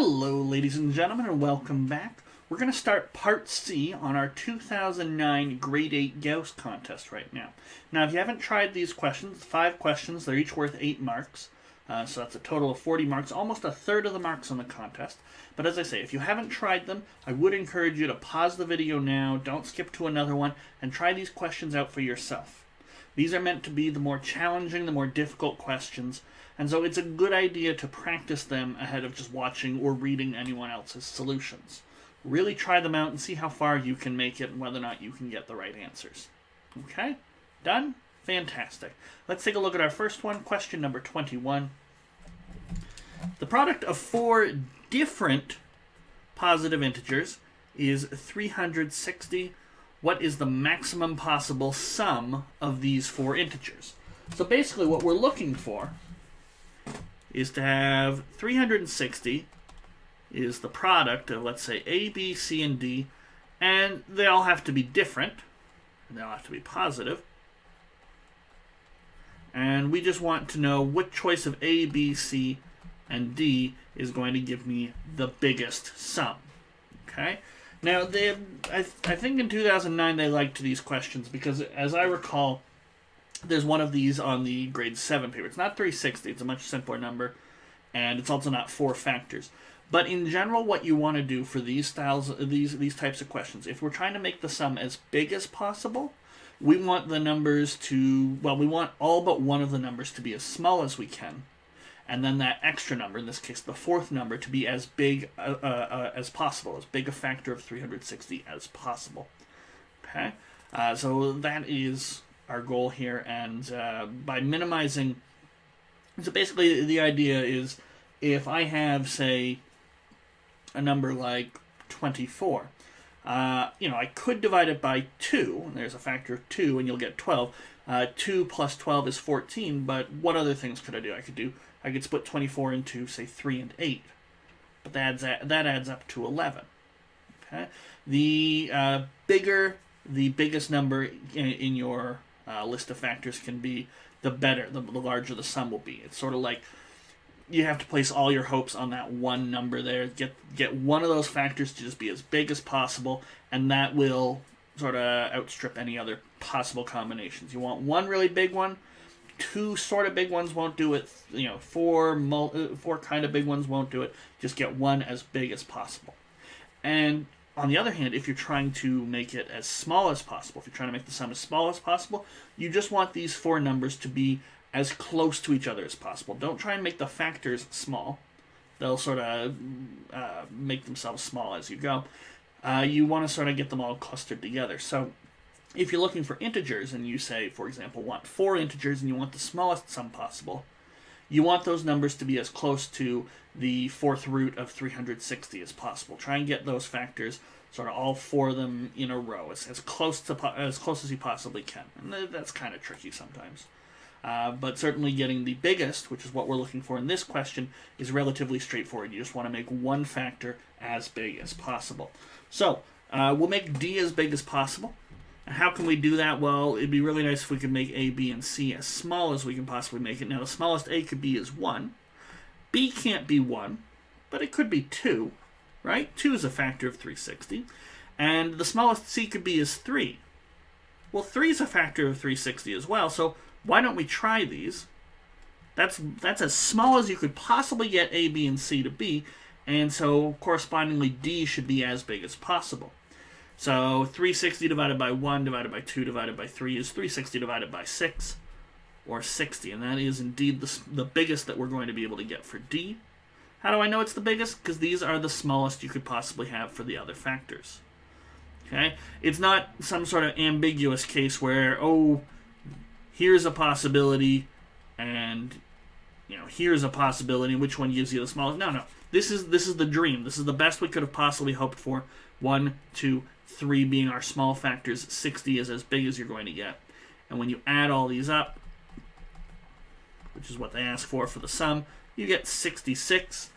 Hello, ladies and gentlemen, and welcome back. We're going to start Part C on our 2009 Grade 8 Gauss contest right now. Now, if you haven't tried these questions, 5 questions, they're each worth 8 marks. So that's a total of 40 marks, almost a third of the marks on the contest. But as I say, if you haven't tried them, I would encourage you to pause the video now, don't skip to another one, and try these questions out for yourself. These are meant to be the more challenging, the more difficult questions, and so it's a good idea to practice them ahead of just watching or reading anyone else's solutions. Really try them out and see how far you can make it and whether or not you can get the right answers. Okay? Done? Fantastic. Let's take a look at our first one, question number 21. The product of 4 different positive integers is 360. What is the maximum possible sum of these 4 integers? So basically what we're looking for is to have 360 is the product of, let's say, A, B, C, and D, and they all have to be different, and they all have to be positive. And we just want to know what choice of A, B, C, and D is going to give me the biggest sum. Okay? Now, I think in 2009 they liked these questions because, as I recall, there's one of these on the grade 7 paper. It's not 360, it's a much simpler number, and it's also not 4 factors. But in general, what you want to do for these types of questions, if we're trying to make the sum as big as possible, we want the numbers to, we want all but one of the numbers to be as small as we can, and then that extra number, in this case the 4th number, to be as big as possible, as big a factor of 360 as possible. Okay? So that is our goal here, and by minimizing, so basically the idea is if I have, say, a number like 24, I could divide it by 2, and there's a factor of 2, and you'll get 12. 2 plus 12 is 14, but what other things could I do? I could split 24 into, say, 3 and 8, but that adds up to 11. Okay, the biggest number in your list of factors can be, the better, the larger the sum will be. It's sort of like you have to place all your hopes on that one number there. Get one of those factors to just be as big as possible, and that will sort of outstrip any other possible combinations. You want one really big one. 2 sort of big ones won't do it. 4 kind of big ones won't do it. Just get one as big as possible. And on the other hand, if you're trying to make it as small as possible, if you're trying to make the sum as small as possible, you just want these 4 numbers to be as close to each other as possible. Don't try and make the factors small. They'll sort of make themselves small as you go. You want to sort of get them all clustered together. So if you're looking for integers and you say, for example, want 4 integers and you want the smallest sum possible, you want those numbers to be as close to the 4th root of 360 as possible. Try and get those factors, sort of all 4 of them in a row, as close as you possibly can. And that's kind of tricky sometimes. But certainly getting the biggest, which is what we're looking for in this question, is relatively straightforward. You just want to make one factor as big as possible. So we'll make D as big as possible. And how can we do that? Well, it'd be really nice if we could make A, B, and C as small as we can possibly make it. Now, the smallest A could be is 1. B can't be 1, but it could be 2, right? 2 is a factor of 360. And the smallest C could be is 3. Well, 3 is a factor of 360 as well, so why don't we try these? That's as small as you could possibly get A, B, and C to be, and so correspondingly D should be as big as possible. So 360 divided by 1 divided by 2 divided by 3 is 360 divided by 6, or 60, and that is indeed the biggest that we're going to be able to get for D. How do I know it's the biggest? Because these are the smallest you could possibly have for the other factors. Okay? It's not some sort of ambiguous case where, here's a possibility, and here's a possibility, and which one gives you the smallest? No. This is the dream. This is the best we could have possibly hoped for. 1, 2, 3 being our small factors. 60 is as big as you're going to get. And when you add all these up, which is what they ask for the sum, you get 66.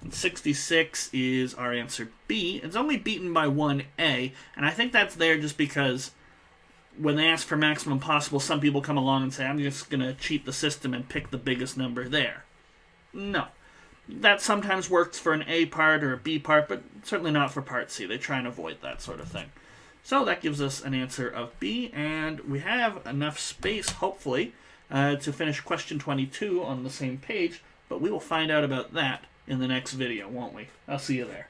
And 66 is our answer B. It's only beaten by 1A, and I think that's there just because when they ask for maximum possible, some people come along and say, I'm just going to cheat the system and pick the biggest number there. No. That sometimes works for an A part or a B part, but certainly not for part C. They try and avoid that sort of thing. So that gives us an answer of B, and we have enough space, hopefully, to finish question 22 on the same page, but we will find out about that in the next video, won't we? I'll see you there.